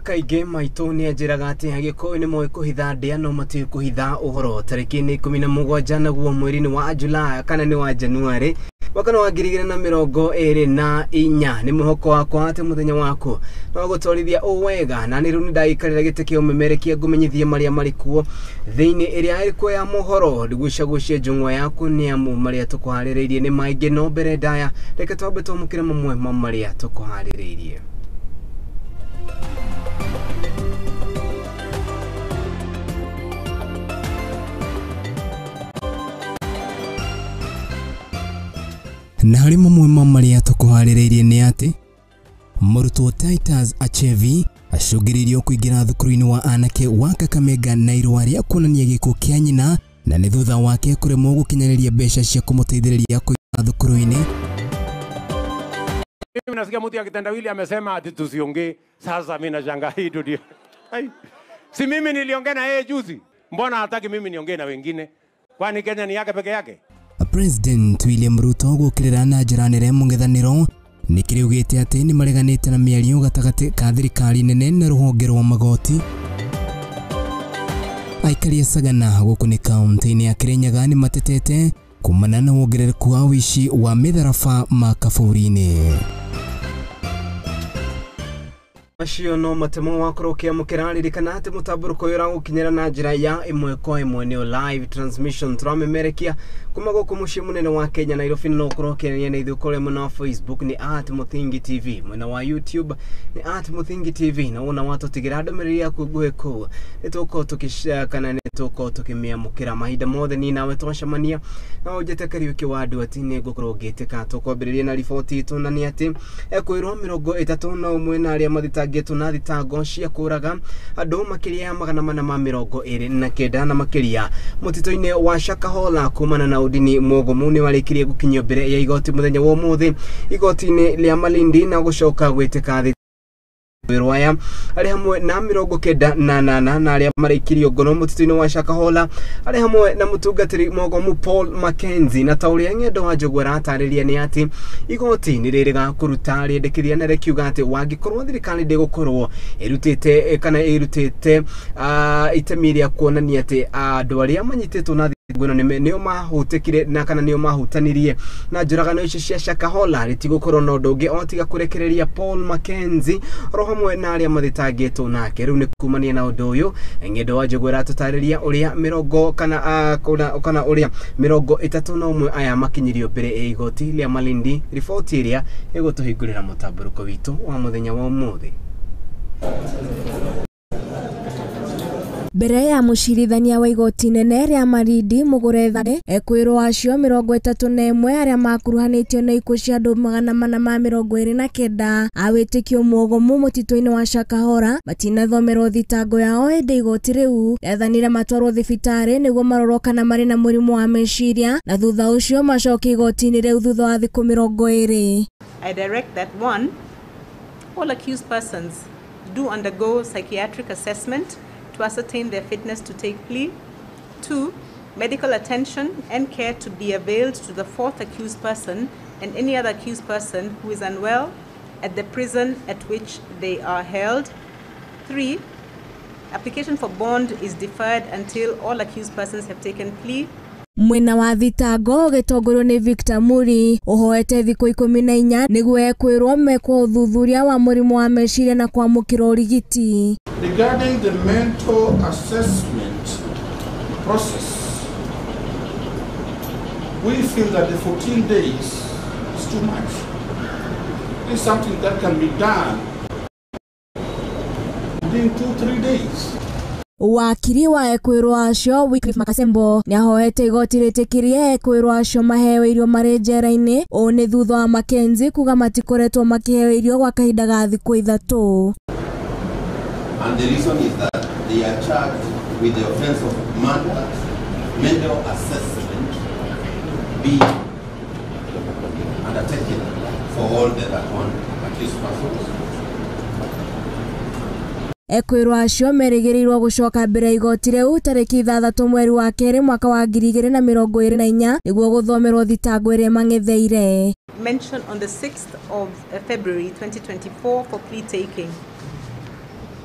kaige maito ni ajiraga ati agiko ni moyo kuhitha ndia no mati kuhitha uhoro tariki ni 17 naguo mweri wa Julai kana ni wa Januari wakana wa 2024 ni muhoko wakwa ati muthenya wako no gutwarithia uwega na ni runi ndaikarira gite kio memerekia gumenyithia maria marikuo thiini iria iriko ya mohoro ndigucagucia njungwa yaku ni amu maria tukuhaririirie ni maingi no mbere ndaya reke twambe twamukire mamwe maria tukuhaririirie. Na hari mamwe maria tukuhaririirie ni ati Moruru Titus Achevi acungiririo kuingira thukuru-ini wa anake wa Kakamega na irua ria kuonania giko kia nyina na ni thutha wake kuremwo gukinyaniria mbeca cia kumuteithiriria kuingira thukuru-ini. Mimi nasikia mtu akitendawili amesema ati tusiongee. Sasa mimi nashangaa hii ndio. Si mimi niliongea na yeye juzi. Mbona hataki mimi niongee na wengine? Kwani Kenya ni yake peke yake? President William Ruto gukirira na njira nene mung'ethaniro nikiriugite ati ni mareganite na miario gatagati ka thirikari nene na ruhonge rwa magoti. Aikari Sagana guku ni kaunti-ini ya Kirinyaga ni matetete kumana na wongerereku wa wici wa mitharafa makaburi-ini. Acio no matemo wakorokia mukiraririkana ati mutamburuko yura gukinyira na njira ya imwe kwa imwe ni live transmission turamemerekia kuma guku mucii munene wa Kenya Nairobi no kurokenia na ithukore muna Facebook ni @muthingi TV muna wa YouTube ni @muthingi TV na una watu tigira ndomereria kuguhe ku nituko tukishakana nituko tukimia mukira mahinda mothe ni nawe twacemania na ujete kariuki wa andu ati ni gukorogete ka tukwambiriria na riboti itu na ni ati ekwirwo 31 na aria mathitangitu na thitango cia kuraga andu makiria ya 429 na makiria mutito-ini wa Shakahola kumana na udini mogomu ni warikirie gukinyio mbere ya igoti muthenya wa umuthi igoti-ini ria Malindi na gucoka gwiteka Birwaya ari hamwe na 98 na aria marikirio ngono mutito-ini wa Shakahola ari hamwe na mutungatiri mogomu Paul Mackenzie na tauria ngendo wa Jogwera atariria ni ati igoti ni ririga kuruta riendekithia na rekiuga ati wangikorwo thirikari ndigukorwo irutite kana irutite itemi ria kuonania ati andu aria manyititwo na ngono nio mahutikire na kana nio mahutanirie na njuragano icio cia Shakahola ritigokorwo na undu ungi otiga kurekereria Paul Mackenzie rohamwe na aria mathitangitwo nake riu ni kumania na undu uyu ngendo wa Jogwera tutariria uria 30 kana uria 31 aya makinyirio mbere ya igoti ria Malindi riboti iria igutuhingurira mutamburuko witu wa muthenya wa umuthi. Mbere ya mucirithania wa igoti nene ria Malindi Mugurethane ekwirwo acio 31 aria makuruhanitio na ikuo cia andu 429 awitikio muogomu mutito-ini wa Shakahola matinathomerwo thitango yao ende igoti riu ethanire matwarwo thibitari niguo marorwo kana mari na murimu wa meciria na thutha ucio macoki igoti-ini riu thutha wa thiku 20. I direct that 1, all accused persons do undergo psychiatric assessment to ascertain their fitness to take plea. 2, medical attention and care to be availed to the 4th accused person and any other accused person who is unwell at the prison at which they are held. 3, application for bond is deferred until all accused persons have taken plea. Mwena wa thitango gitongorwo ni Victor Muri uhoete thiku 14 niguo ekwirwo mekwo uthuthuria wa murimu wa meciria na kwamukira urigiti. Regarding the mental assessment process, we feel that the 14 days is too much. It's something that can be done within 2-3 days. Wakiri wa ekwirwo acio Wycliffe Makasembo ni ahoete igoti ritikirie ekwirwo acio maheo irio mari njera-ini o ni thutha wa Mackenzie kuga matikoretwo makiheo irio gwa kahinda ga thiku 3. And the reason is that they are charged with the offense of murder, mental assessment being undertaken for all the accused persons. Ekwirwo acio merigiriirwo gucoka mbere igoti riu tariki 6 mweri wa 2 mwaka wa 2024 niguo guthomerwo thitango iria mang'etheire. Mentioned on the 6th of February 2024 for plea taking.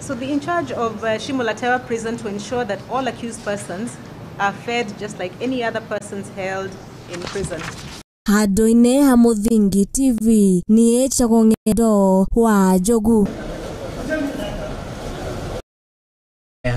So be in charge of Shimolatewa prison to ensure that all accused persons are fed just like any other persons held in prison. Hadoine Hamuthingi TV ni Chagong'endo wa Jogu.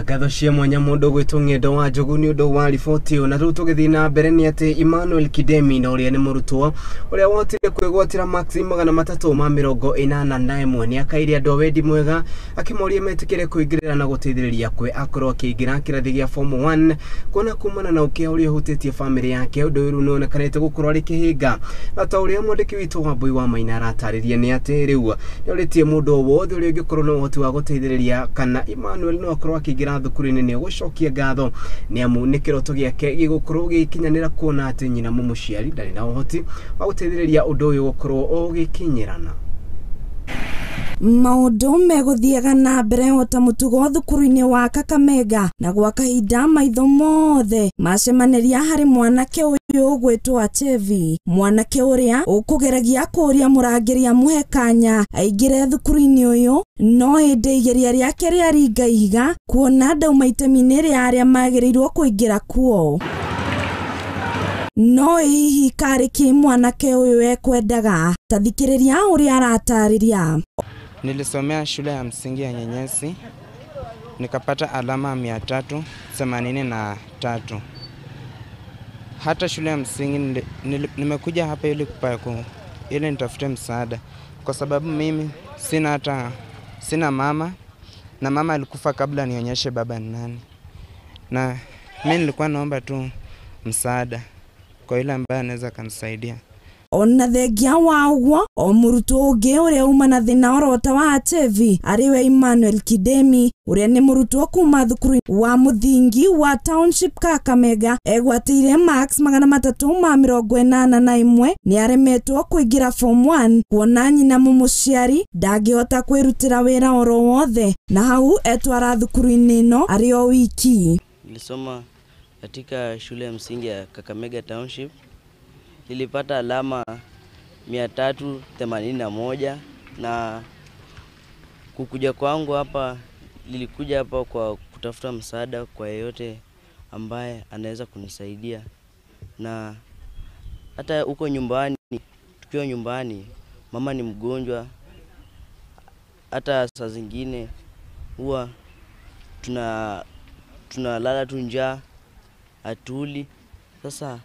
Gatho cia mwanya mundu gwitwo Ng'endo wa Jogu ni undu wa riboti na riu tugithina mbere ni ati Emmanuel Kidemi na uria ni murutwo uria wotire kwigwatira maxi 381 ni akaire andu wendi mwega akimoria metikire kuingirira na guteithiriria kwe akorwo akiingira kirathi gia form 1 kuona kumana na ukia uria hutitie family yake undu uyu nuonekanite gukorwo ari kihinga na ta uria mwandiki witu wa Mbui wa Maina aratariria ni ati riu ni uritie mundu wothe uria ungikorwo no uhoti wa guteithiriria kana Emmanuel no akorwo akiingira thukuru-ini ni gucokia ngatho ni amu ni kiroto giake gigukorwo gikinyanira kuona ati nyina mumuciari ndari na uhoti wa guteithiriria undu uyu gukorwo ugikinyirana. Maundu meguthiaga na mbere ota mutugo thukuru-ini wa Kakamega na gwa kahinda maitho mothe macemaniria hari mwanake uyu gwitwo Achevi, mwanake uria ukugeragia kuria murangiri amuhe kanya aingire thukuru-ini uyu no hindi igeria riake riaringa ihiga kuona ndauma itemi-ini ria aria magirirwo kuingira kuo. No hihi kariki mwanake uyu ekwendaga, tathikiriria uria aratariria. Nilisomea shule ya msingi ya Nyenyesi, nikapata alama 383. Hata shule ya msingi nimekuja hapa ili nitafute msaada kwa sababu mimi sina mama na mama alikufa kabla nionyeshe baba ni nani. Na mimi nilikuwa naomba tu msaada kwa yule ambaye anaweza kanisaidia. Ona thengia wa uguo o murutwo ungi uria uma na thina orota wa Achevi ariwe Emmanuel Kidemi uria ni murutwo kuma thukuru wa muthingi wa township Kakamega egwatire max 381 ni aremetwo kuingira form 1 kuona nyina mumuciari ndangihota kwirutira wira oro wothe na hau etwara thukuru-ini no ari o wiki. Nilisoma katika shule ya msingi ya Kakamega Township. Nilipata alama 381 na kukuja kwangu hapa nilikuja hapa kwa kutafuta msaada kwa yeyote ambaye anaweza kunisaidia. Na hata huko nyumbani, tukiwa nyumbani, mama ni mgonjwa, hata saa zingine huwa tunalala tu njaa, hatuli. Sasa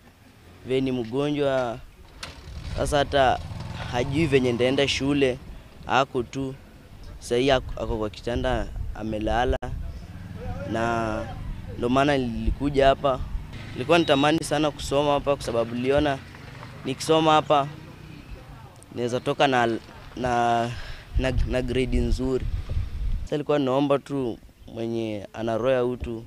vile ni mgonjwa, sasa hata hajui venye ndaenda shule, ako tu sasa ako kwa kitanda amelala. Na ndio maana nilikuja hapa. Nilikuwa natamani sana kusoma hapa kwa sababu niliona nikisoma hapa naweza toka na grade nzuri. Sasa nilikuwa naomba tu mwenye ana roho ya utu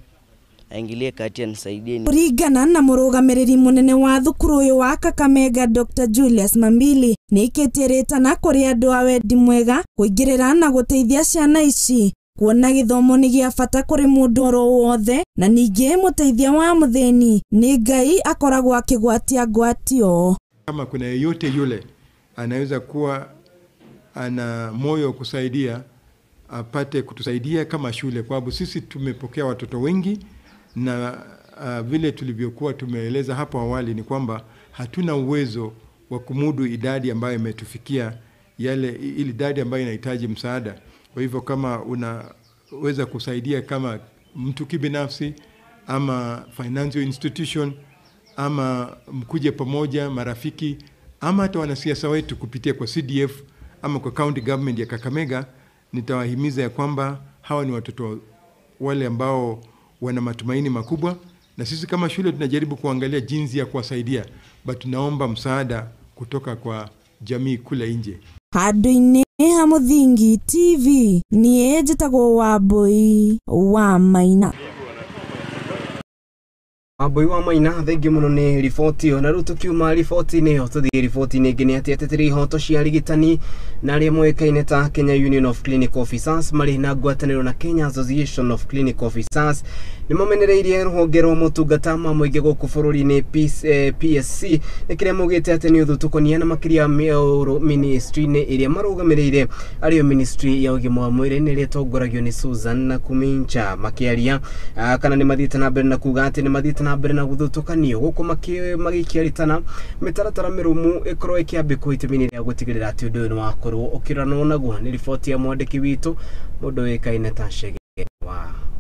aingilie kati anisaidie. Kurigana na murugamiriri munene wa thukuru uyu wa Kakamega Dr. Julius Mambili ni ikitiritana kuri andu a wendi mwega kuingirira na guteithia ciana ici kuona githomo ni gia bata kuri mundu oro wothe na ningi muteithia wa mutheni ni Ngai akoragwo akigwatia ngwatio. Kama kuna yeyote yule anaweza kuwa ana moyo kusaidia apate kutusaidia kama shule, kwa sababu sisi tumepokea watoto wengi na vile tulivyokuwa tumeeleza hapo awali ni kwamba hatuna uwezo wa kumudu idadi ambayo imetufikia ile idadi ambayo inahitaji msaada. Kwa hivyo kama unaweza kusaidia kama mtu kibinafsi ama financial institution ama mkuje pamoja marafiki ama hata wanasiasa wetu kupitia kwa CDF ama kwa county government ya Kakamega, nitawahimiza ya kwamba hawa ni watoto wale ambao wana matumaini makubwa, na sisi kama shule tunajaribu kuangalia jinsi ya kuwasaidia, but tunaomba msaada kutoka kwa jamii kule nje. Hadoine Hamuthingi TV ni ejitagwo wa Mbui wa Maina. Aboi wa maina thengi muno ni riboti ona rutu kiuma riboti ni tuthie riboti ni ngene ati ateteri hoto cia rigitani na ri moikaine ta Kenya Union of Clinical Officers mari na ngwataniro na Kenya Association of Clinical Officers ni mamenereirie ruhonge rwa motungata ma muingi guku bururi-ini PSC nikire mugite ati ni uthutukonia na makiria ministry ni iria marugamireire ario ministry ya ugima wa mwiri ni ritongoragio ni Susan na Kumincha makiaria kana ni mathite na mbere na kuga ati ni mathite na mbere na guthutukanio guku magikiaritana mitaratara mirumu ikorwo ikiambikwo itemini ria gutigirira ati undu ni wakorwo ukirano naguo ni riboti ya mwandiki witu mundu wikaine ta Shege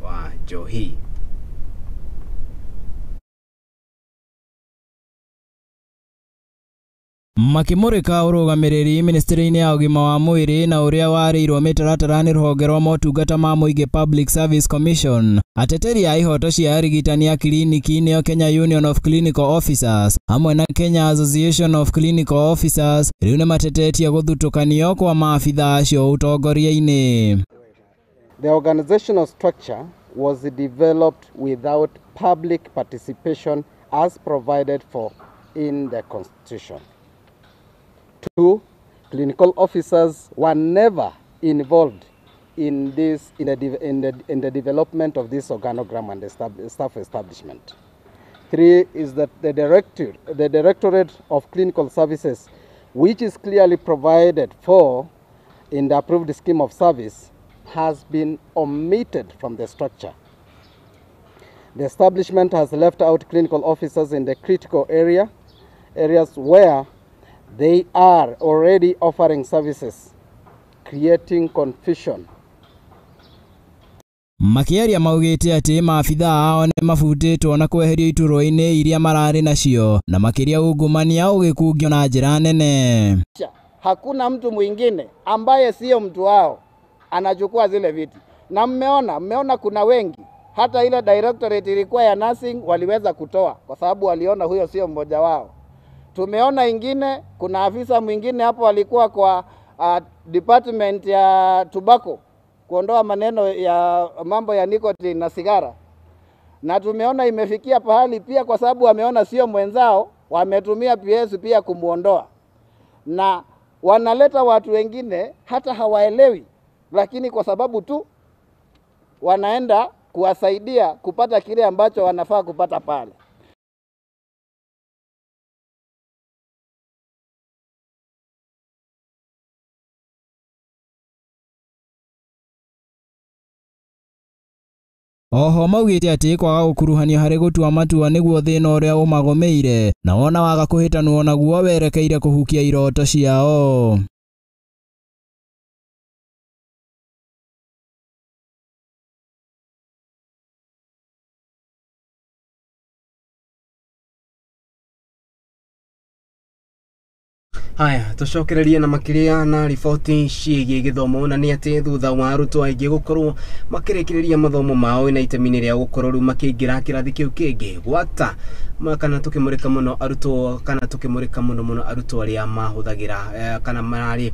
wa Johi. Makimurika urugamiriri ministry-ini ya ugima wa mwiri na uria warirwo mitaratara ni ruhonge rwa motungata ma muingi Public Service Commission ateteri ya ihoto cia arigitani ya kliniki ni Kenya Union of Clinical Officers hamwe na Kenya Association of Clinical Officers riu ni matetetie guthutukanio kwa maafitha acio utongoria-ini. The organizational structure was developed without public participation as provided for in the Constitution. 2, clinical officers were never involved in this in the development of this organogram and the staff establishment. 3 is that the Directorate of Clinical Services, which is clearly provided for in the approved scheme of service, has been omitted from the structure. The establishment has left out clinical officers in the critical areas where they are already offering services, creating confusion. Makiaria maugite ati maafitha ao ni mafutitwo na kweherio ituro-ini iria marari nacio na makiria ungumania ugikungio na njira nene. Hakuna mtu mwingine ambaye sio mtu wao anachukua zile viti. Na mmeona kuna wengi, hata ile directorate ilikuwa ya nursing waliweza kutoa kwa sababu waliona huyo sio mmoja wao. Tumeona ingine, kuna afisa mwingine hapo alikuwa kwa department ya tobacco kuondoa maneno ya mambo ya nicotine na sigara. Na tumeona imefikia pahali pia kwa sababu wameona sio mwenzao, wametumia PS pia kumuondoa. Na wanaleta watu wengine hata hawaelewi, lakini kwa sababu tu wanaenda kuwasaidia kupata kile ambacho wanafaa kupata pale. Oho maugite ati kwaga gukuruhanio hari gutua matua niguo thina uria umagomeire na wona waga kuhitanwo naguo werekeire kuhukia iroto ciao. Haya, tucokererie na makiria na riboti ciĩgiĩ gĩthomo na nĩ atĩ thutha wa arutwo aingĩ gũkorwo makĩrĩkĩrĩria mathomo mao na itemini rĩa gũkorwo rĩu makĩingĩra kĩrathi kĩu kĩngĩ gwata kana tukimurika muno muno arutwo arĩa mahũthagĩra kana mararĩ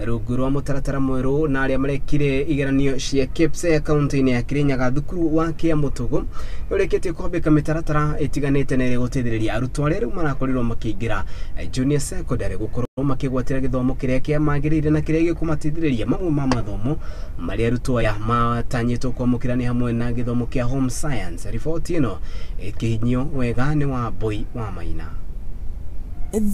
rungu rwa mũtaratara mwerũ na arĩa marekire igeranio cia KPSE kaunti-inĩ ya Kirinyaga thukuru wa Kĩamũtũgũ ũrĩkĩtie kwambĩka mĩtaratara ĩtiganĩte na gũteithĩrĩria arutwo arĩa rĩu marakorirwo makĩingĩra junior secondary gũkorwo makĩgwatĩra gĩthomo kĩrĩa kĩamagĩrĩire na kĩrĩa gĩkũmateithĩrĩria mamwe ma mathomo marĩa arutwo aya matanyĩtwo kwamũkĩra nĩ hamwe na gĩthomo kĩa home science. Riboti ĩno ĩkĩhinyio wega nĩ wa Boi wa Maina.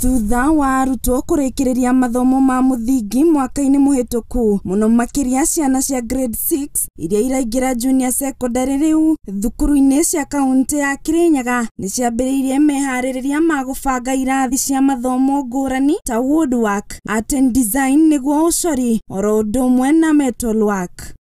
Thutha wa arutwo kurikiriria mathomo ma muthingi mwaka-ini muhituku muno makiria ciana cia grade 6 iria iraingira junior secondary riu thukuru-ini cia kaunti ya Kirinyaga ni ciambiriirie mehaririria ma gubanga irathi cia mathomo ngurani ta woodwork, art and design niguo ucori oro undu umwe na metalwork.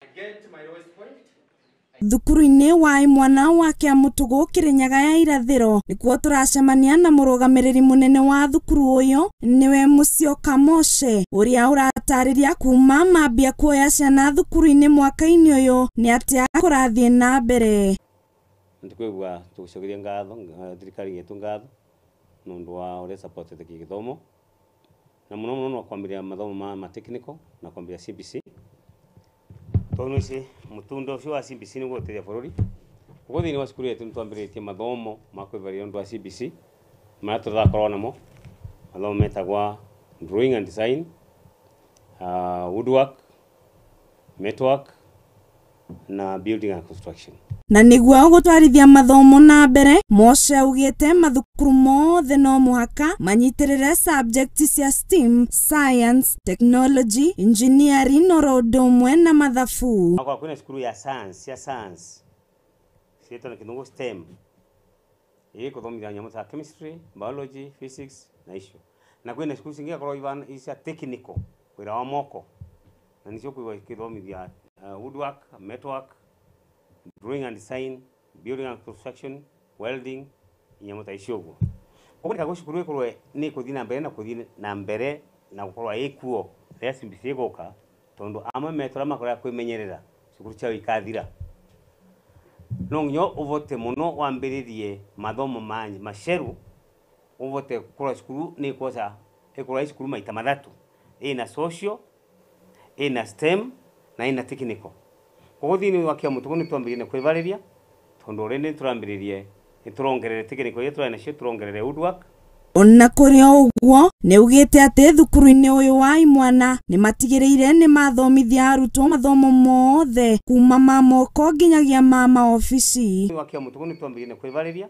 Thukuru-ini wa mwana wa Kĩamũtũgũ Kirinyaga ya irathiro nikuo turacemania na murugamiriri munene wa thukuru uyu niwe Musyoka Moshe uria uratariria kuma mambia kuoya ciana thukuru-ini mwaka-ini uyu ni atia kurathie na mbere. Ndikwigua tugucokeria ngatho thirikari yetu ngatho nundu wa uria supportete githomo na muno no kwambiria mathomo ma technical na kwambiria CBC. Tono ici mutundo ucio wa CBC ni gutethia bururi Ugo thini wa cukuru yetu nitwambiritie mathomo ma kwivaria undu wa CBC maria tuthakorwo namo mathomo metagwa drawing and design, woodwork, metalwork na building and construction. Na niguo gutwarithia mathomo na mbere Mose augite mathukuru mothe no muhaka manyitirire subject cia STEAM, science, technology, engineering oro ndomwe na mathabu. Kwa kwina cukuru ya science sietwa na kinungu STEM kuthomithia nyamu ta chemistry, biology, physics na icio. Na kwina cukuru cingi akorwo ivan cia technical wira wa moko na nicio kuiwa kithomithia woodwork, metalwork, drawing and design, building and construction, welding, nyamu ta icio guo. Koguo cukuru ikorwo ni kuthii na mbere na gukorwo ikuo ria CBC goka tondu amwe metora makorwo kwimenyerera cukuru ciao ikathira. No nyo uvote muno wambiririe mathomo manyi masheru uvote kura cukuru ni kosa ikora cukuru maita mathatu ina social, ina STEM na ina technical. Koguo thini wa kia mutugo ni twambiririe kwivariria tondu rende turambiririe niturongerere technical yetu na cio turongerere woodwork. Ona kuri uguo ni ugite ati thukuru-ini uyu wa imwana ni matigiriire ni mathomithia arutwo mathomo mothe kuma ma moko nginyagia ma maofici. Wakia mutugo ni twambiririe kwivariria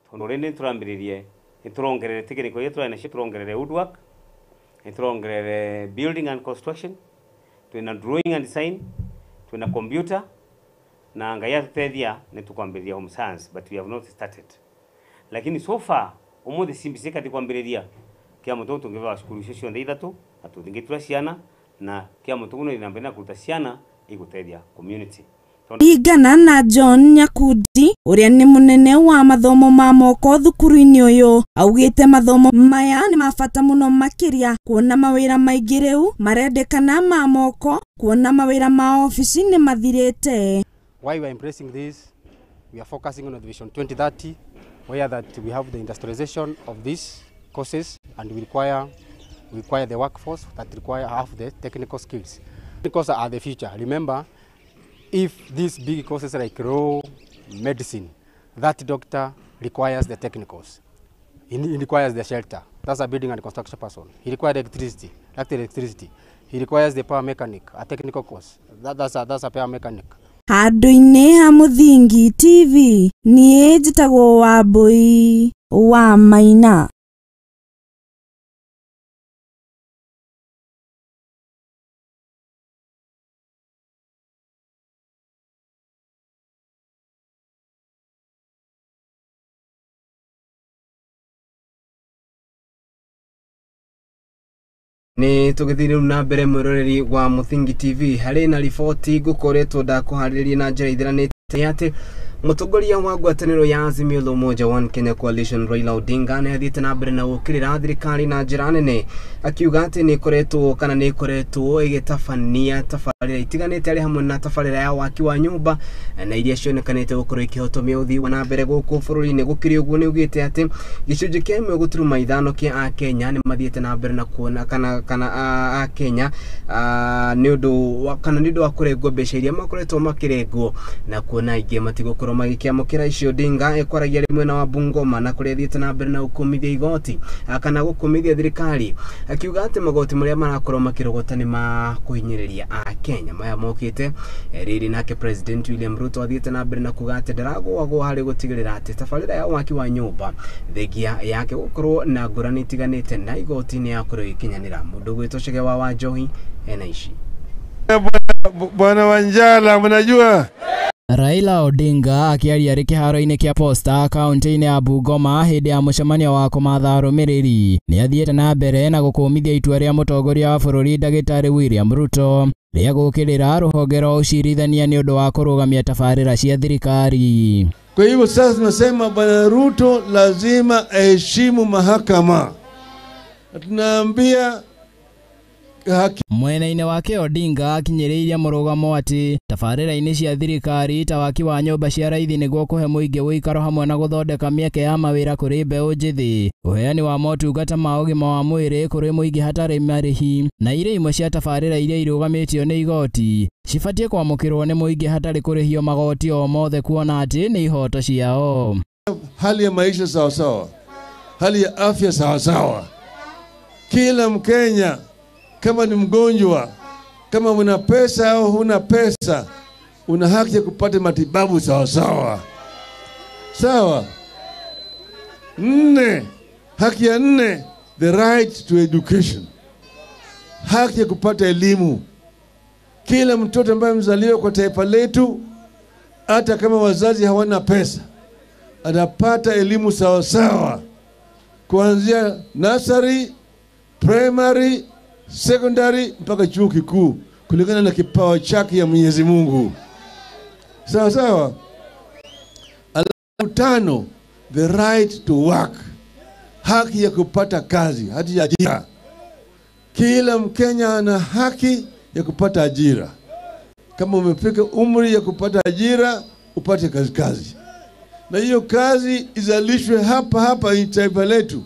tondu rende turambiririe niturongerere technical yetu na cio turongerere woodwork, niturongerere building and construction, twina drawing and design, twina computer na ngaya tutethia nitukwambiriria home science, but we have not started. Lakini so far umuthi CBC kati kwambiriria kia mutugo tungiva cukuru cio cionthe ithatu atuthingitura ciana na kia mutugo ni nambere na kuruta ciana igutethia community. Igana na John Nyakudi uria ni munene wa mathomo ma moko thukuru-ini uyu augite mathomo maya ni mabata muno makiria kuona mawira maingi riu marendekana ma moko kuona mawira ma ofisi ni mathirite. Why we are embracing this, we are focusing on the Vision 2030 where that we have the industrialization of these courses and we require the workforce that have the technical skills. Because are the future. Remember, if these big courses like law, medicine, that doctor requires the technicals. He requires the shelter. That's a building and construction person. He requires electricity. He requires the power mechanic, a technical course. That's a power mechanic. Handũ-inĩ ha Mũthingi TV niĩ njĩtagwo Wambui wa Maina. Ni tugithire na mbere mwiroreri wa Muthingi TV hari na riboti gukoretwo ndakuhariria na njira ithiranite ati mutongoria wa ngwataniro ya Azimio la Umoja One Kenya Coalition Raila Odinga ni athite na mbere na gukirira thirikari na njira nene akiuga ati ni koretwo igitabania tafarira itiganite ari hamwe na tafarira ya waki wa nyumba na iria cionekanite gukorwo ikihotomia uthii wa na mbere guku bururi-ini gukiri uguo ni ugite ati gicunji kia 1.5 kia a Kenya ni mathiete na mbere na kuona kana a Kenya ni undu wa kurengwo mbeca iria makoretwo makirengwo na kuona ingi matigukoro magikiamukira icio. Odinga ekwaragia rimwe na Wabungoma na kuria thiete na mbere na ukumithia igoti kana gukumithia thirikari akiuga ati magoti maria marakorwo makirogota ni ma kuhinyiriria a Kenya maya mokite riri nake President William Ruto athiete na mbere na kuga ati ndaragwo hari gutigirira ati tafarira ya waki wa nyumba thegia yake gukorwo na ngurani tiganite na igoti ni yakorwo ikinyanira mundu gwitoshege wa Njohi enaishi. Bwana Wanjala mnajua Raila Odinga akiaria ari kiharo-ini kia Posta kaunti-ini ya Bungoma hindi ya mucemanio wa kumatha arumiriri ni athiete na mbere na gukumithia itua ria mutongoria wa bururi Ndagitari William Ruto ria gukirira ruhonge rwa ucirithania ni undu wa kurugamia tafarira cia thirikari. Kwa hivyo sasa tunasema Bwana Ruto lazima aheshimu mahakama. Tunaambia haki. Mwena-inĩ wake Odinga akinyĩrĩirie mũrũgamo atĩ tabarĩra-inĩ cia thirikari ta waki wa nyũmba cia raithi nĩguo kũhe mũingĩ ũikaro hamwe na gũthondeka mĩeke ya mawĩra kũrĩ mbeũ njĩthĩ, ũheani wa motungata ma ũgima wa mwĩrĩ kũrĩ mũingĩ hatarĩ marĩhi, na irĩ imwe cia tabarĩra iria irũgamĩtio nĩ igoti cibatiĩ kwamũkĩrwo nĩ mũingĩ hatarĩ kũrĩhio magoti o mothe kuona atĩ nĩ ihoto ciao. Hali ya maisha sawasawa, hali ya afya sawasawa. Kila Mkenya kama ni mgonjwa, kama una pesa au huna pesa, una haki ya kupata matibabu sawasawa. Sawa. 4, haki ya 4, the right to education. Haki ya kupata elimu. Kila mtoto ambaye mzaliwa kwa taifa letu, hata kama wazazi hawana pesa, atapata elimu sawasawa. Kuanzia nursery, primary, secondary mpaka chuo kikuu kulingana na kipawa chake ya Mwenyezi Mungu. Sawa sawa. 5, the right to work. Haki ya kupata kazi, haki ya ajira. Kila Mkenya ana haki ya kupata ajira. Kama umefika umri ya kupata ajira, upate kazi. Na hiyo kazi izalishwe hapa taifa letu.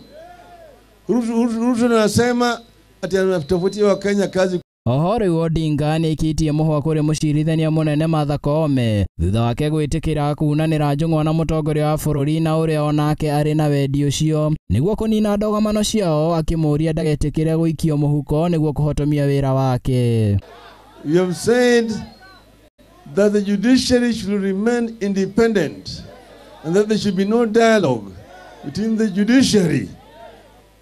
Ruto anasema ati anatafutia Wakenya kazi. Ohoro Odinga nĩ ikitie mũhwa kũrĩ mũcirithania mũnene Martha Koome thutha wake gwĩtĩkĩra kunanĩra njũng'wa na mũtongoria wa bũrũri na ũrĩa onake arĩ na wendi ũcio nĩguo kũnina ndogomano ciao, akĩmũria ndagetĩkĩre gũikio mũhuko nĩguo kũhotomia wĩra wake. You have said that the judiciary should remain independent and that there should be no dialogue between the judiciary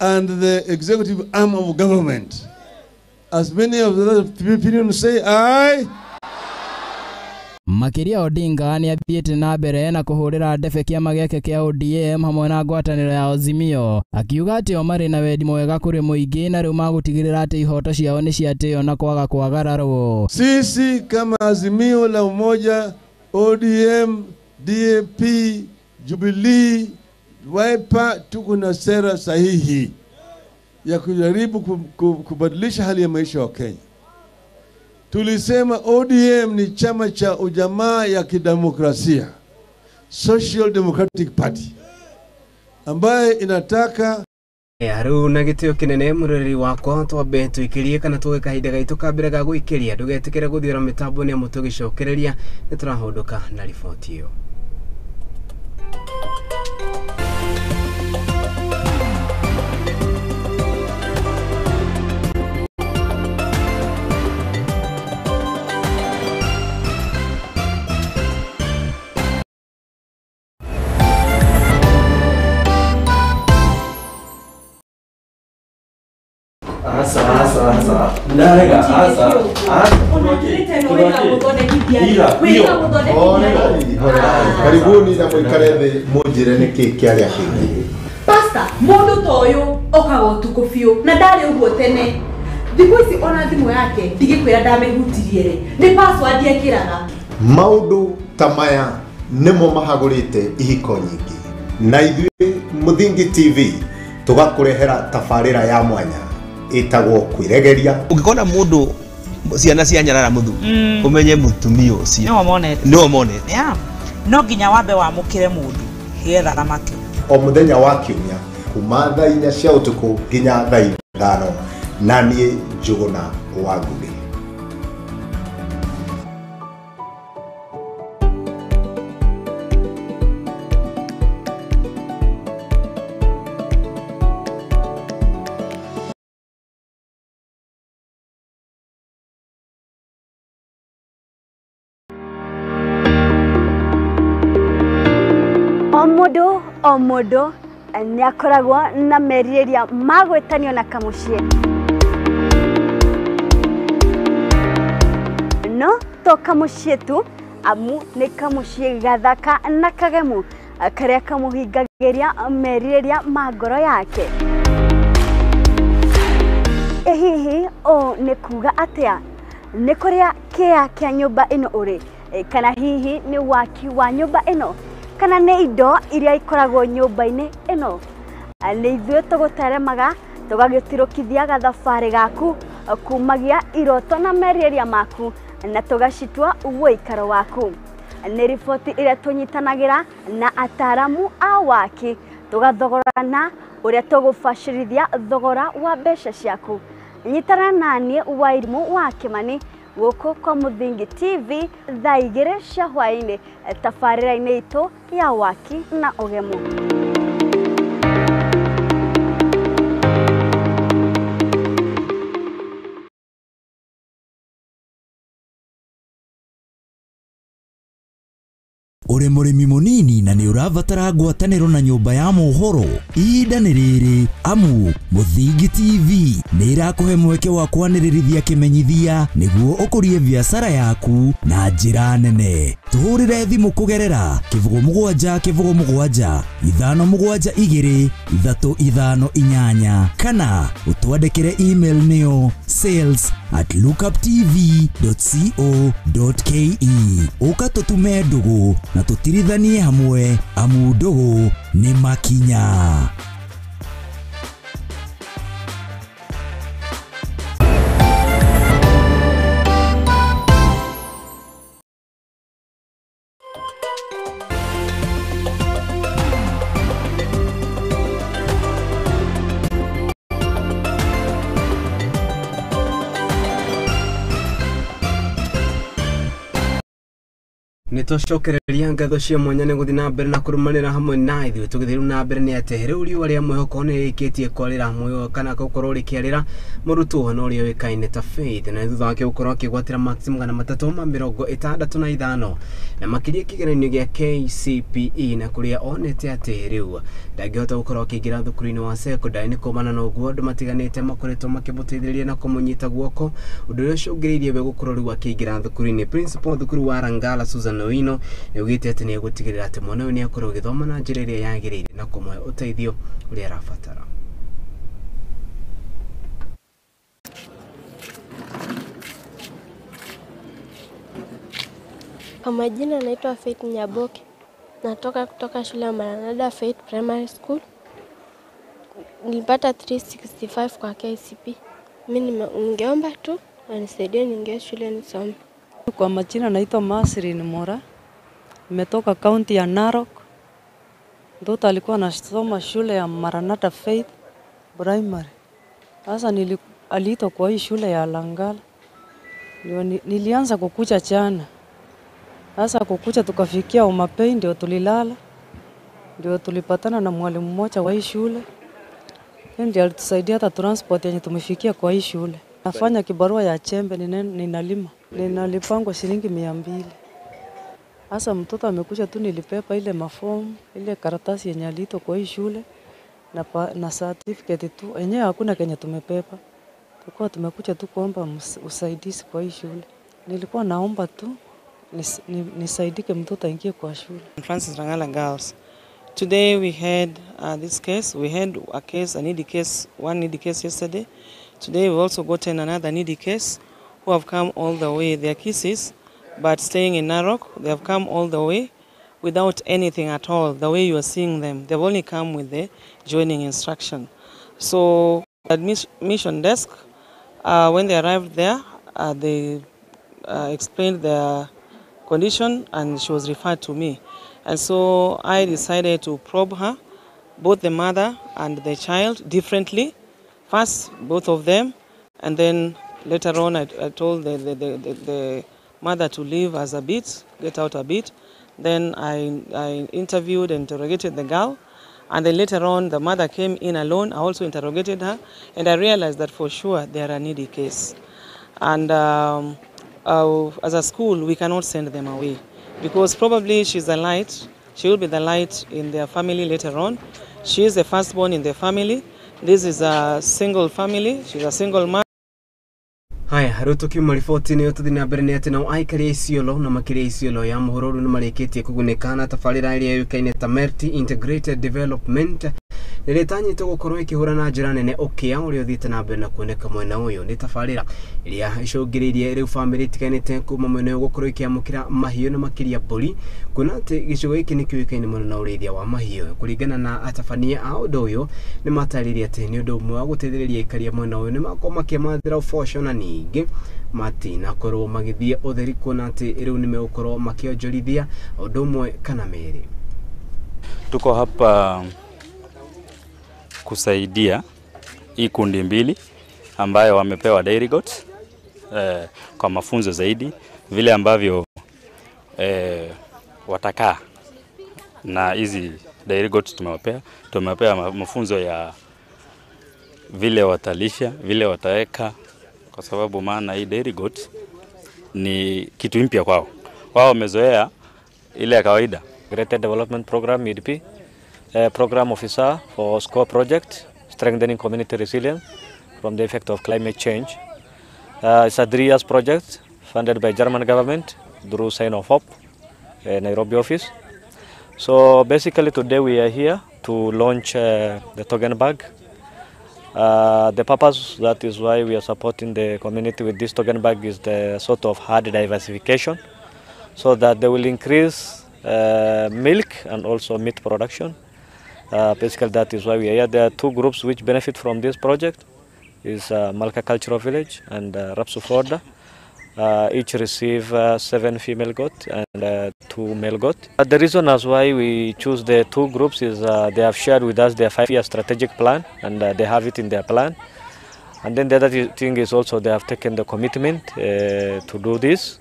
and the executive arm of government. As many of the other people say, aye. Makiria Odinga nĩ athiĩte na mbere na kũhũrĩra ndebe kĩama gĩake kĩa ODM hamwe na ngwatanĩro ya Azimio, akiuga atĩ o marĩ na wendi mwega kũrĩ mũingĩ na rĩu magũtigĩrĩra atĩ ihoto ciao nĩ ciatĩo na kwaga kwagararwo. Sisi kama Azimio la Umoja, ODM, DAP, Jubilee, Wiper, tuko na sera sahihi ya kujaribu kubadilisha hali ya maisha wa Kenya. Tulisema ODM ni chama cha ujamaa ya kidemokrasia, Social Democratic Party, ambaye inataka Aru na gitio kinene mureri wakwa twambe tuikirie kana tuwe kahinda gaitu kambira ga guikiria ndugetikire guthiira mitambo ni mutugicokereria ni turahunduka na riboti iyo. Karibuni na mwikare thĩ mũnjĩre nĩkĩ kĩarĩa kĩngĩ. Pastor, mũndũ ta ũyũ okaga ũtukũ biũ na ndarĩ ũguo tene. Thikũ ici ona thimũ yake ndigĩkwĩra ndamĩhutirie rĩ, nĩ password ekĩraga. Maũndũ ta maya nĩmo mahagũrĩte ihiko nyingĩ. Na ithuĩ Mũthingi TV tũgakũrehera tabarĩra ya mwanya itagwo kwiregeria. Ungikona mundu ciana cia nyarara muthu umenye mutumia ucio no monete no nginya wambe wamukire mundu getha ramake. O muthenya wa kiumia kuma thaa 4 cia utuku nginya thaa 5 na niĩ Njuguna wa Ngugi. O mũndũ nĩ akoragwo na merirĩria magwĩtanio na kamuciĩ. No to kamuciĩ tu, amu nĩ kamuciĩ gathaka na kagemu karĩa kamũhingagĩria merirĩria ma ngoro yake. Hihi o nĩ kuga atĩa nĩ kũrĩa kĩa kĩa nyũmba ĩno ũrĩ, kana hihi nĩ waki wa nyũmba ĩno, kana nĩ indo iria ikoragwo nyũmba-inĩ ĩno. Nĩ ithuĩ tũgũteremaga tũgagĩtirũkithia gathabarĩ gaku kumagia iroto na mereria maku na tugacitua uikaro waku. Nĩ riboti ĩrĩa tũnyitanagira na ataramu a waki tugathogorana ũrĩa tũgũbacĩrithia thogora wa mbeca ciaku. Nyitana naniĩ Hwaiini wa Kimani gũkũ kwa Mũthingi TV thaa 2 cia hwainĩ tabarĩra-inĩ itũ ya waki na ũgemu. Ore murimi munini na ni urabatara ngwataniro na nyumba ya mohoro ihinda ni riri amu Mũthingi TV ni irakuhe mweke wa kwanĩrĩrithia kimenyithia niguo ukurie biashara yaku na njĩra nene. Tuhurire thimu kugerera 0777 572 358 kana utwandikire email niyo sales@lookuptv.co.ke. Ukatutume ndugu na tutirithanie hamwe amu ndugu ni makinya. Nitoshokereria ngatho cia mwanya ni guthina mbere na kurumanira hamwe na ithuĩ tugithiru na mbere ni ate riu aria mwihoko ni ikitie kwarira muyo kana gukorwo rikiarira murutwo no rio wikaine ta Faith na thutha wake gukorwo akigwatira maximum kana 365 na makiria kigeranio gia KCPE na kuria onete ate riu ndangihota gukorwo akigira thukuru-ini wa secondary ni kumana na uguo andu matiganite makoretwo makimutithiriria na kumunyita guoko undu ucio cungiriirie we gukorwo riu akigira thukuru-ini. Principal thukuru wa Rangala Susan Wino yugite ati ni gutigirira ati mwana ni akorwo githoma na njira iria yagirire na kumwe uteithio uria arabatara. Kwa majina naitwa Faith Nyaboke. Natoka kutoka shule ya Maranatha Faith Primary School. Nilipata 365 kwa KCP. Mimi ningeomba tu anisaidie niingie shule nisome. Kwa majina naitwa Masri Mora. Nimetoka kaunti ya Narok. Mtoto alikuwa anasoma shule ya Maranatha Faith Primary. Sasa aliitwa kwa hii shule ya Langala. Nilianza kukuja jana. Sasa kukuja tukafikia Umapei ndio tulilala. Ndio tulipatana na mwalimu mmoja wa hii shule. Ndiye alitusaidia hata transport yenye tumefikia kwa hii shule. Nafanya kibarua ya chembe ninalima. Ninalipangwa shilingi 200. Sasa mtoto amekuja tu nilipepa ile mafomu, ile karatasi yenye aliitwa kwa hii shule na certificate tu. Yenyewe hakuna kenye tumepepa. Tulikuwa tumekuja tu kuomba usaidizi kwa hii shule. Nilikuwa naomba tu nisaidike mtoto aingie kwa shule. Francis Rangala Girls. Today we had this case. We had a case, one needy case yesterday. Today we've also gotten another needy case who have come all the way. Their cases, but staying in Narok, they have come all the way without anything at all. The way you are seeing them, they've only come with the joining instruction. So admission desk, when they arrived there, they explained their condition and she was referred to me. And so I decided to probe her, both the mother and the child, differently. First, both of them, and then later on I told the mother to leave us a bit, get out a bit. Then I interviewed and interrogated the girl, and then later on the mother came in alone. I also interrogated her, and I realized that for sure they are a needy case. And as a school, we cannot send them away because probably she's a light. She will be the light in their family later on. She is the firstborn in the family. This is a single family. She's a single mother. Haya, ruto kiuma riboti ni tuthi na mbere ni ati na aikari Isiolo na makiria Isiolo ya Mohoro ni marikitie kugunekana tafarira iria yukaine ta Merti Integrated Development niritanyite gukorwo ikihura na njira nene ukia uri uthite na mbere na kuoneka mwena uyu ni tafarira iria icungiririe riu family tikanite kuma mwena gukorwo ikiamukira mahiu na makiria mburi kuna ati gicigo giki ni kiuikaine muno na urithia wa mahiu kuringana na atabania a undu uyu ni mataririe ati ni undu umwe wa guteithiriria ikaria mwena uyu ni makoma kiamathira ubosho na ningi matina korwo magithie utheri kuona ati riu ni megukorwo makionjorithia undu umwe kana meri. Tuko hapa kusaidia hii kundi mbili ambayo wamepewa dairy goats kwa mafunzo zaidi vile ambavyo watakaa na hizi dairy goats. Tumewapea mafunzo ya vile watalisha, vile wataweka, kwa sababu maana hii dairy goats ni kitu mpya kwao. Wao wamezoea ile ya kawaida. Greater Development Program UDP, Program Officer for SCORE Project, Strengthening Community Resilience from the Effect of Climate Change. It's a 3 years project funded by German government through Sign of Hope, Nairobi office. So basically today we are here to launch the token bag. The purpose, that is why we are supporting the community with this token bag, is the sort of herd diversification, so that they will increase milk and also meat production. Basically that is why we are here. There are 2 groups which benefit from this project. Is Malka Cultural Village and Rapsu Forda. Each receive 7 female goat and 2 male goat. The reason as why we choose the 2 groups is they have shared with us their 5-year strategic plan, and they have it in their plan. And then the other thing is also they have taken the commitment to do this,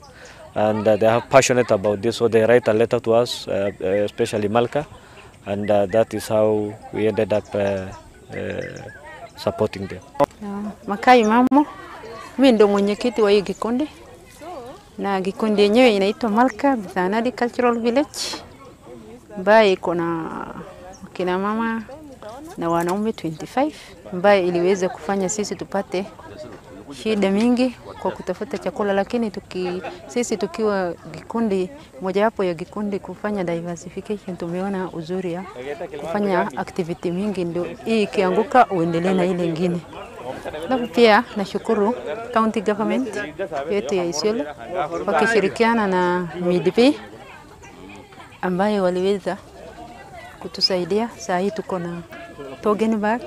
and they are passionate about this, so they write a letter to us, especially Malka, and that is how we ended up supporting them. Makai Mamo, mimi ndo mwenyekiti wa hii kikundi, na kikundi yenyewe inaitwa Malka Bithanadi Cultural Village, ambaye iko na kina mama na wanaume 25, ambaye iliweza kufanya sisi tupate shida mingi kwa kutafuta chakula, lakini sisi tukiwa kikundi mojawapo ya kikundi kufanya diversification, tumeona uzuri ya kufanya activity mingi, ndio hii ikianguka uendelee na ile nyingine. Na pia nashukuru county government yetu ya Isiolo wakishirikiana na MIDP ambayo waliweza kutusaidia. Saa hii tuko na token bag.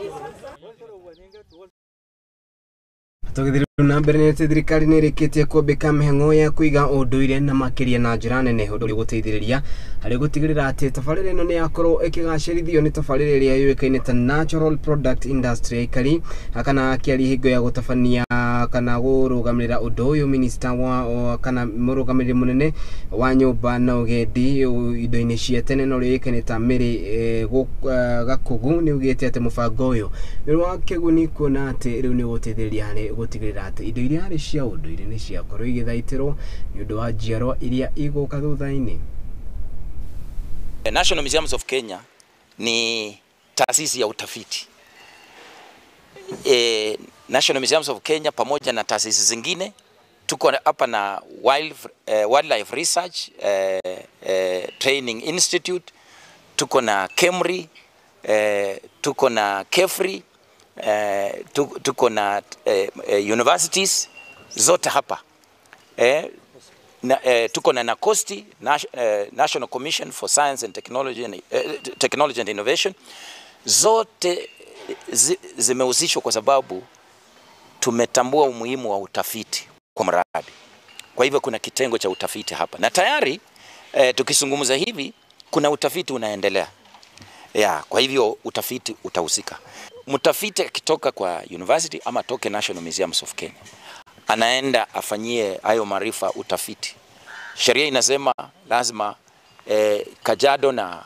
Na mbere nĩ thirikari nĩ ĩrĩkĩtie kwambĩka mĩhang'o ya kũiga ũndũire na makĩria na njĩra nene ũndũ ũrĩa gũteithĩrĩria harĩ gũtigĩrĩra atĩ tabarĩra ĩno nĩ yakorwo ĩkĩgacĩrithio nĩ tabarĩra ĩrĩa yũĩkaine ta Natural Product Industry ikari kana kĩari hingo ya gũtabania kana gũrũgamĩrĩra ũndũ ũyũ. Minister wa kana mũrũgamĩrĩri mũnene wa nyũmba na ũgendi indo-inĩ cia tene na ũrĩa yũĩkaine ta Mĩrĩ Gakugu nĩ ugĩte atĩ mũbango ũyũ nĩ wa kĩguni kuona atĩ rĩu nĩ gũteithĩrĩria harĩ gũtigĩrĩra indo iria ari cia unduire ni cia korwo igithaitĩrwo ni undu wa njiarwa iria igũka thutha-inĩ. National Museums of Kenya ni taasisi ya utafiti. National Museums of Kenya pamoja na taasisi zingine tuko hapa na Wildlife Research Training Institute, tuko na KEMRI, tuko na KEFRI, tuko na universities zote hapa, tuko na NACOSTI, National Commission for Science and Technology and Innovation. Zote zimehusishwa kwa sababu tumetambua umuhimu wa utafiti kwa mradi. Kwa hivyo kuna kitengo cha utafiti hapa, na tayari tukizungumza hivi kuna utafiti unaendelea. Kwa hivyo utafiti utahusika. Mtafiti akitoka kwa university ama toke National Museums of Kenya, anaenda afanyie hayo maarifa utafiti. Sheria inasema lazima Kajiado na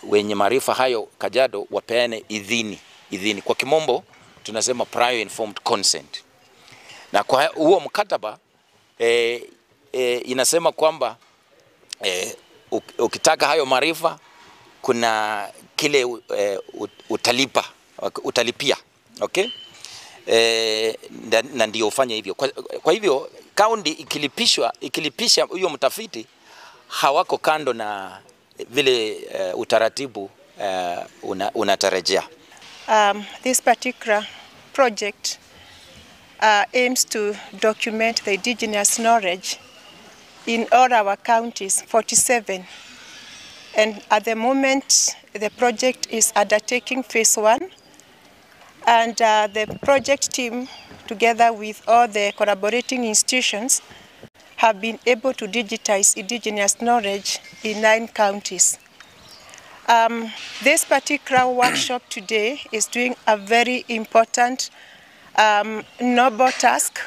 wenye maarifa hayo Kajiado wapeane idhini. Kwa kimombo tunasema prior informed consent. Na kwa huo mkataba inasema kwamba ukitaka hayo maarifa kuna kile utalipia, okay? Na ndio ufanye hivyo. Kwa hivyo kaunti ikilipisha huyo mtafiti, hawako kando na vile utaratibu unatarajia. This particular project aims to document the indigenous knowledge in all our counties, 47. And at the moment, the project is undertaking phase 1. And the project team, together with all the collaborating institutions, have been able to digitize indigenous knowledge in 9 counties. This particular workshop today is doing a very important noble task.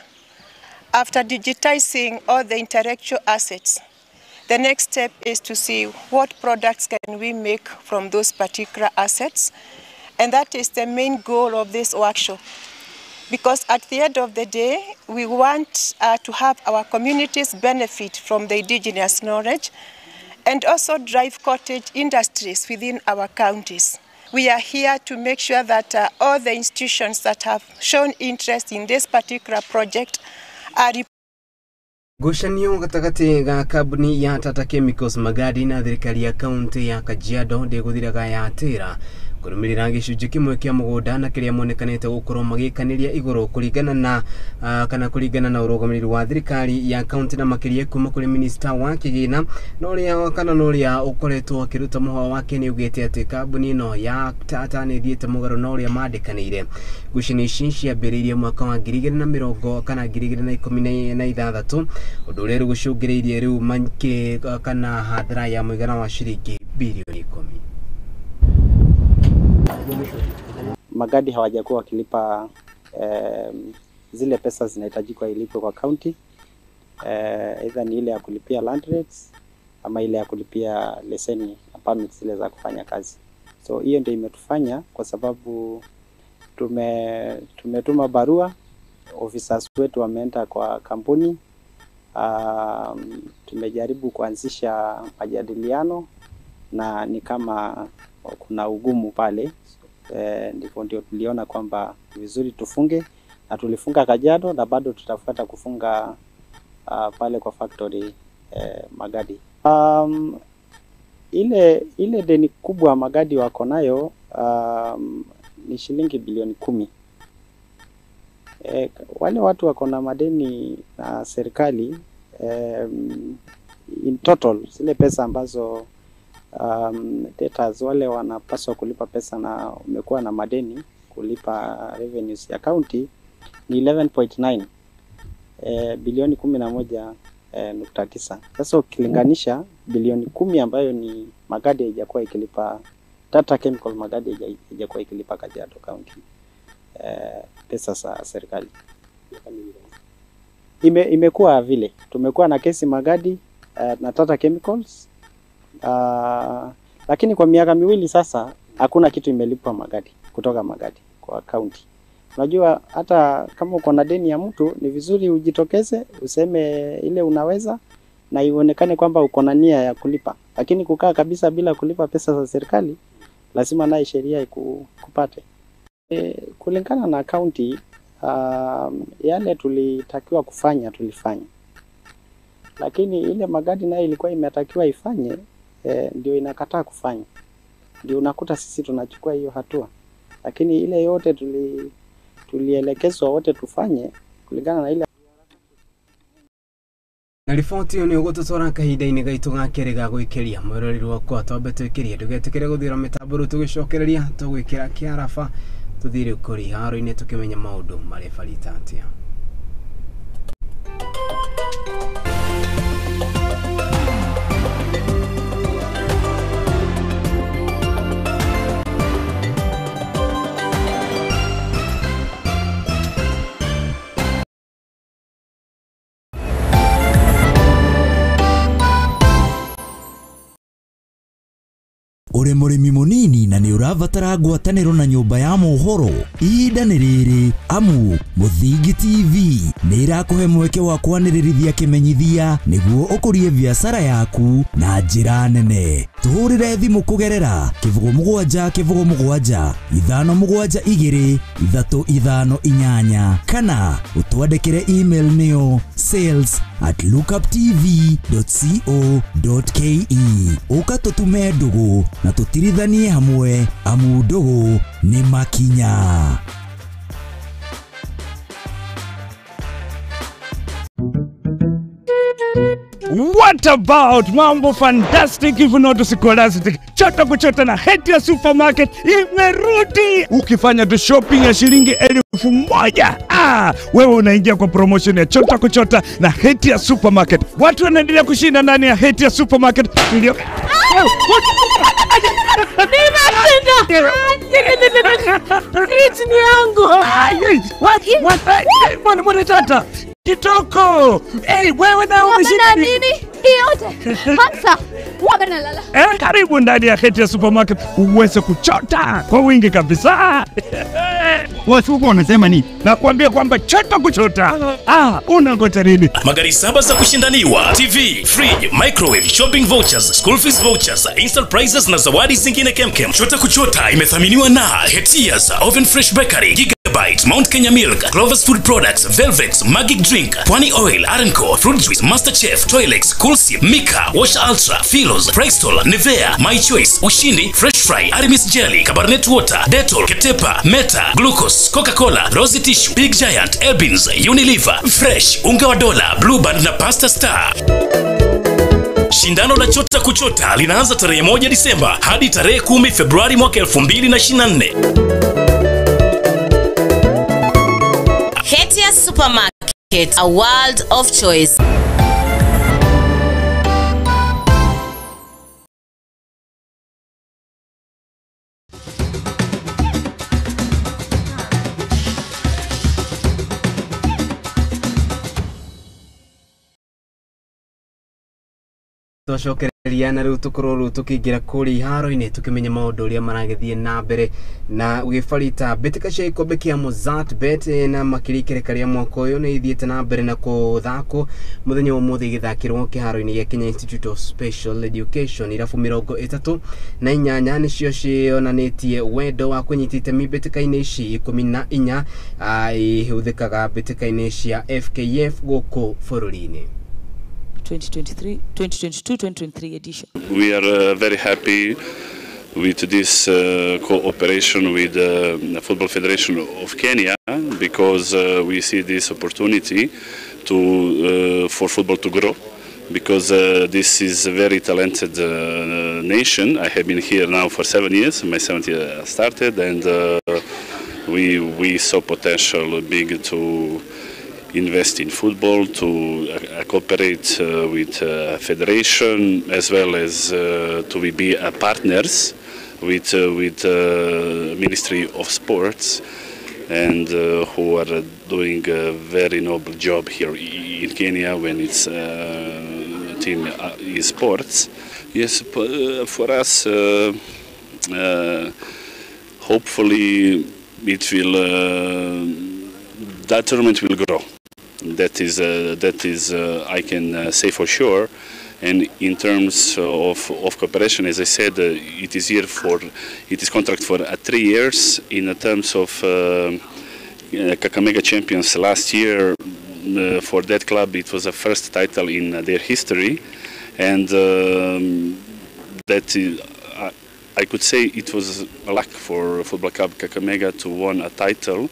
After digitizing all the intellectual assets, the next step is to see what products can we make from those particular assets. And that is the main goal of this workshop. Because at the end of the day, we want to have our communities benefit from the indigenous knowledge and also drive cottage industries within our counties. We are here to make sure that all the institutions that have shown interest in this particular project are Gushanio gatagati ga kabuni ya Tata Chemicals Magadi na thirikari ya kaunti ya Kajiado ndiguthiraga ya Tira kurumirira gicunji kimwe kia mugunda na kiria monekanete gukorwo magikaniria iguru kuringana na urugamiriri wa thirikari ya kaunti na makiria kuma kuri minister wa kigina noria ukoretwo akiruta muhwa wake ni ugete ati kabuni no ya Tata ni thiete mugaru noria mandikanire gushini cia mbiririe mwaka wa 2020 kana 2016 undu rero gucungiriirie riu manke kana hadhara ya mwigana wa shilingi bilioni 10. Magadi hawajakuwa wakilipa zile pesa zinahitajika ilipwe kwa county, either ni ile ya kulipia land rates ama ile ya kulipia leseni na permits zile za kufanya kazi. So hiyo ndio imetufanya, kwa sababu tumetuma barua, officers wetu wameenda kwa kampuni, tumejaribu kuanzisha majadiliano na ni kama kuna ugumu pale. Ndio tuliona kwamba vizuri tufunge, na tulifunga Kajiado na bado tutafuata kufunga pale kwa factory Magadi. Ile deni kubwa Magadi wako nayo ni shilingi bilioni 10. Wale watu wako na madeni na serikali in total zile pesa ambazo debtors wale wanapaswa kulipa pesa na umekuwa na madeni kulipa revenues ya county ni 11.9 bilioni 11.9. Sasa ukilinganisha bilioni 10 ambayo ni Magadi haijakuwa ikilipa, Tata Chemical Magadi haijakuwa ikilipa Kajiado County pesa za serikali. Imekuwa vile tumekuwa na kesi Magadi na Tata Chemicals, lakini kwa miaka miwili sasa hakuna kitu imelipwa Magadi kutoka Magadi kwa county. Unajua hata kama uko na deni ya mtu ni vizuri ujitokeze useme ile unaweza na ionekane kwamba uko na nia ya kulipa, lakini kukaa kabisa bila kulipa pesa za serikali lazima naye sheria ikupate. Kulingana na county yale tulitakiwa kufanya tulifanya, lakini ile Magadi nayo ilikuwa imetakiwa ifanye ndio inakataa kufanya. Ndio unakuta sisi tunachukua hiyo hatua, lakini ile yote tulielekezwa wote tufanye kulingana na ile. Na riboti yo ni ugututora kahinda-ini gaitu gakerega gwikeria mwiroreri wakwa twambe twikirie ndugetikire guthira mitambo tugicokereria tugwikira kiarafa tuthire kuri haro-ini tukimenya maundu mari barita atia. Uri murimi munini na ni uravatara ngwataniro na nyumba ya Mohoro, ihinda ni riri amu Muthingi TV ni irakuhe mweke wa kwanirithia kimenyithia niguo ukurie biashara yaku na njira nene. Tuhurire thimu kugerera 0777 572 kana utwandikire email niyo sales@lookuptv.co.ke ukatutume ndugu na tutirithanie hamwe amu ndugu ni makinya. What about mambo fantastic if not scholastic? Chota kuchota na Hetia Supermarket imerudi. Ukifanya tu shopping ya shilingi 1,000, wewe unaingia kwa promotion ya chota kuchota na Hetia Supermarket. Watu wanaendelea kushinda ndani ya Hetia Supermarket. Ndio. It's ni yangu. What? Mbona tata? Kitoko! Hey, wewe na umeshika nini? Yote. Hansa, wabanalala. Karibu ndani ya Hetia Supermarket uweze kuchota kwa wingi kabisa. Watu huko wanasema nini? Nakwambia kwamba chota kuchota. Unangoja nini? Magari 7 za kushindaniwa, TV, fridge, microwave, shopping vouchers, school fees vouchers, instant prizes na zawadi zingine kemkem. Chota kuchota imethaminiwa na Hetia's Oven Fresh Bakery, Mount Kenya Milk, Clover's Food Products, Velvex, Magic Drink, Pwani Oil, Arenco, Fruit Juice, Master Chef, Toilex, Coolsip, Mika, Wash Ultra, Philos, Pristol, Nivea, My Choice, Ushindi, Fresh Fry, Arimis Jelly, Cabernet Water, Dettol, Ketepa, Meta, Glucose, Coca-Cola, Rosy Tissue, Big Giant, Elbins, Unilever, Fresh, Unga wa Dola, Blue Band na Pasta Star. Shindano la chota kuchota linaanza tarehe 1 Disemba hadi tarehe 10 Februari mwaka 2024. Hetia Supermarket, a world of choice. Twacokereria na riu tukorwo tukiingira kuri iharo-ini tukimenya maundu uria maragethie na mbere na ugifarita betika cia ikombe kia Mozart Bet na makirikirika ria mwaka uyu ni ithiete na mbere na kuthako muthenya wa muthi githakirwo kiharo-ini gia Kenya Institute of Special Education. Irabu 38 nicio cionanitie wendo wa kunyitite mi betika-ini ici 14 ihuthikaga betika-ini cia FKF guku bururi-ini. 2022-2023 edition. We are very happy with this cooperation with the Football Federation of Kenya because we see this opportunity for football to grow because this is a very talented nation. I have been here now for 7 years. My 7th year started and we saw potential big to invest in football, to cooperate with federation as well as to be partners with Ministry of Sports and who are doing a very noble job here in Kenya when it's team sports. Yes, for us hopefully it will that tournament will grow. That is I can say for sure. And in terms of cooperation, as I said, it is contract for 3 years. In terms of Kakamega champions last year, for that club it was the first title in their history, and that I could say it was a luck for Football Club Kakamega to win a title.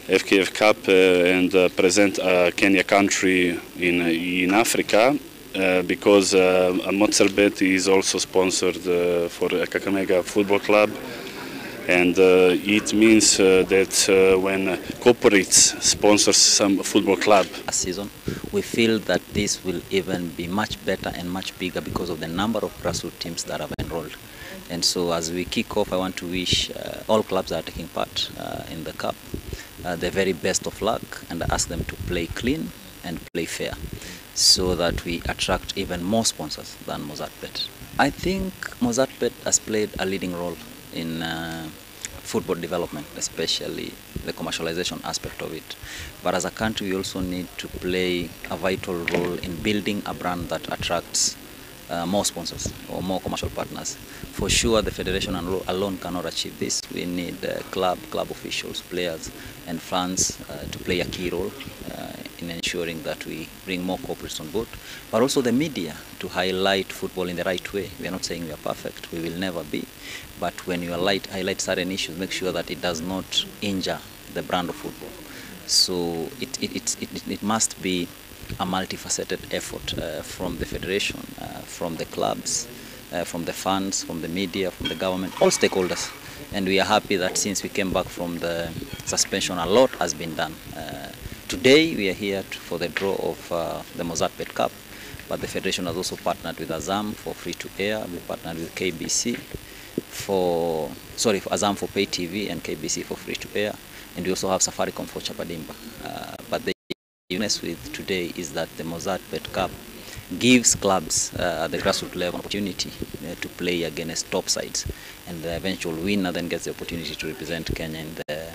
FKF Cup and present Kenya country in Africa because Mozart is also sponsored for Kakamega Football Club, and it means that when corporates sponsor some football club a season, we feel that this will even be much better and much bigger because of the number of grassroots teams that have enrolled. And so as we kick off, I want to wish all clubs that are taking part in the cup the very best of luck and ask them to play clean and play fair so that we attract even more sponsors than Mozart Bet. I think Mozart Bet has played a leading role in football development, especially the commercialization aspect of it. But as a country, we also need to play a vital role in building a brand that attracts more sponsors or more commercial partners. For sure, the federation alone cannot achieve this. We need club officials, players and fans to play a key role in ensuring that we bring more corporates on board, but also the media to highlight football in the right way. We are not saying we are perfect, we will never be, but when you highlight certain issues, make sure that it does not injure the brand of football. So it must be a multifaceted effort from the federation, from the clubs, from the fans, from the media, from the government, all stakeholders. And we are happy that since we came back from the suspension, a lot has been done. Today we are here for the draw of the Mozart Bet Cup, but the federation has also partnered with Azam for free-to-air. We partnered with KBC for Azam for pay TV and KBC for free-to-air, and we also have Safaricom for Chapadimba. But the uniqueness with today is that the Mozart Bet Cup gives clubs at the grassroots level an opportunity to play against top sides, and the eventual winner then gets the opportunity to represent Kenya in the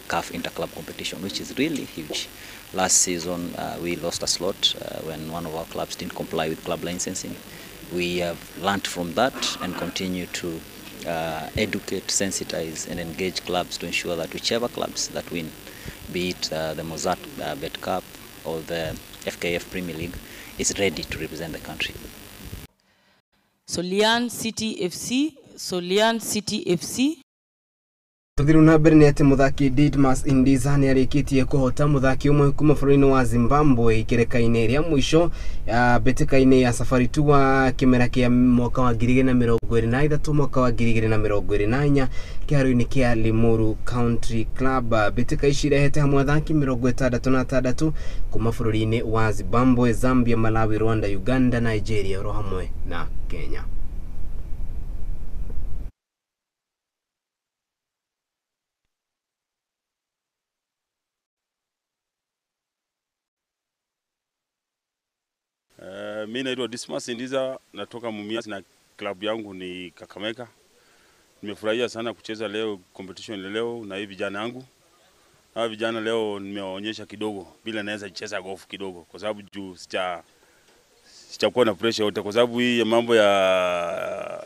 CAF Interclub competition, which is really huge. Last season we lost a slot when one of our clubs didn't comply with club licensing. We have learned from that and continue to educate, sensitize and engage clubs to ensure that whichever clubs that win, be it the Mozart Bet Cup or the FKF Premier League, is ready to represent the country. Solian City FC, Solian City FC. Tuthiru na mbere ni ati muthaki Didmas Indiza ni arikitie kuhota muthaki umwe kuma bũrũri-inĩ wa Zimbabwe ikereka-inĩ rĩa mwisho mbĩtĩka-inĩ ya safari tu wa kimera kia mwaka wa 2023 mwaka wa 2024 kĩharo-inĩ kia Limuru Country Club. Mbĩtĩka ici irehete hamwe athaki 66 kuma bũrũri-inĩ wa Zimbabwe, Zambia, Malawi, Rwanda, Uganda, Nigeria oro hamwe na Kenya. Mimi naitwa Dismas Indiza, natoka Mumias na klabu yangu ni Kakamega. Nimefurahia sana kucheza leo competition leo na hivi vijana yangu. Hawa vijana leo nimewaonyesha kidogo bila naweza kucheza golf kidogo kwa sababu juu sijakuwa na pressure yote kwa sababu hii mambo ya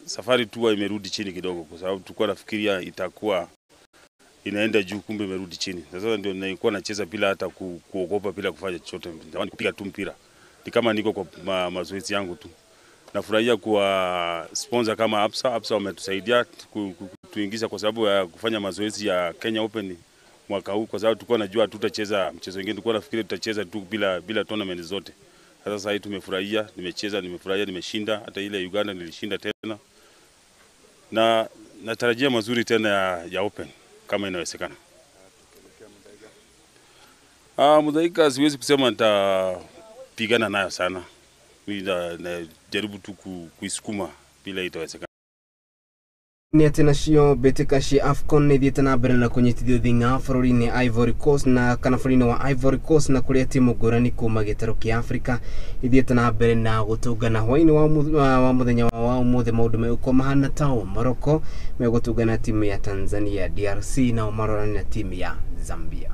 safari tour imerudi chini kidogo kwa sababu tulikuwa nafikiria itakuwa inaenda juu kumbe imerudi chini. Sasa ndio nilikuwa nacheza bila hata kuogopa bila kufanya chochote. Ndio kupiga tu mpira. Ni kama niko kwa mazoezi yangu tu. Nafurahia kuwa sponsor kama Absa wametusaidia kutuingiza kwa sababu ya kufanya mazoezi ya Kenya Open mwaka huu kwa sababu tulikuwa najua tutacheza mchezo mwingine, tulikuwa nafikiri tutacheza tu bila tournament zote. Sasa hii tumefurahia, nimefurahia, nimeshinda, hata ile Uganda nilishinda tena. Na natarajia mazuri tena ya Open kama inawezekana. Mudaika siwezi kusema nitapigana nayo sana. Mimi najaribu tu kuisukuma bila itawezekana. Ni ati nacio mbĩtĩka cia AFCON nĩ thiĩte na mbere na kũnyitithio thing'a bũrũri-inĩ Ivory Coast na kana bũrũri-inĩ wa Ivory Coast na kũrĩa timu ngũrani kuma gĩtarũ kĩa Afrika ithiĩte na mbere na gũtũngana hwaĩ-inĩ wa mũthenya wa ũmũthĩ maũndũ megũkorwo mahana ta ũũ. Morocco megũtũngana timu ya Tanzania, DRC nao marorane na timu ya Zambia.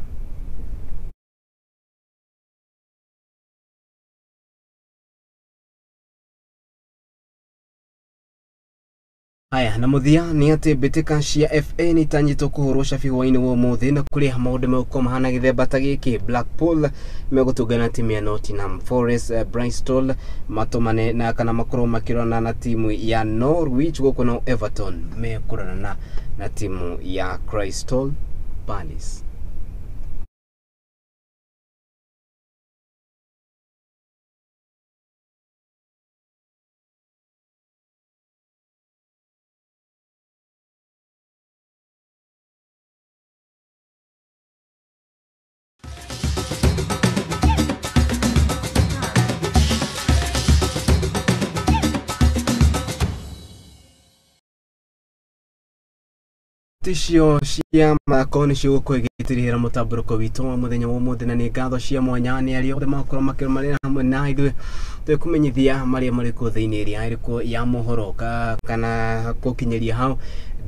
Haya na muthia ni ati mbĩtĩka cia FA ni tanyitwo kuhurwo cabi hwaĩ-inĩ wa ũmũthĩ na kũrĩa maũndũ megũkorwo mahana gĩthemba ta gĩkĩ. Blackpool megũtũngana timu ya Nottingham Forest, Bristol matomane na kana makorwo makĩrorana na timu ya Norwich, gũkũ na Everton mekũrorana na timu ya Crystal Palace. Tisio cia makoni cio kwĩgĩtirĩra mũtambũrũko witũ wa mũthenya wa ũmũthĩ na nĩ ngatho cia mwanya nĩ arĩa othe makorwo makĩrũmanĩrĩra hamwe na ithuĩ twĩkũmenyithia marĩa marĩ kuo thĩinĩ ĩrĩa ĩrĩkuo ya mohoro kana gũkinyĩria hau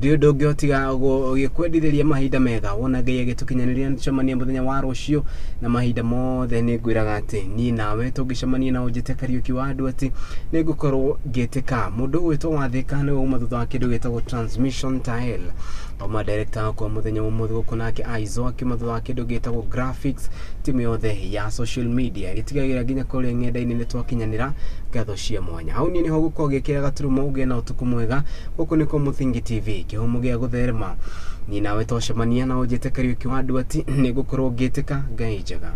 ndio ndũngĩhotiga gũkwendithĩria mahinda mega wona Ngai agĩtũkinyanĩria ncemania mũthenya wa rũciũ na mahinda mothe nĩ ngwĩraga atĩ niĩ nawe tũngĩcemania na ũnjĩte Kariuki wa andũ atĩ nĩ ngũkorwo ngĩtĩka mũndũ gwĩtwo wathĩka nĩ uma thutha wa kĩndũ gĩtagwo transmission tile Oma director kwa mũthenya ũmũthĩ gũkũ nake Aizo akiuma thutha wa kĩndũ gĩtagwo graphics timu yothe ya social media ĩtigagĩra nginya kũrĩa ng'enda-inĩ nĩ twakinyanĩra ngatho cia mwanya hau niĩ nĩho gũkorwo gĩkĩra gaturumo ũgĩe na ũtukũ mwega gũkũ nĩko Mũthingi TV kĩhumo gĩa gũtherema niĩ nawe twacemania na ũnjĩte Kariuki wa andũ atĩ nĩ ngũkorwo ngĩtĩka Ngai njega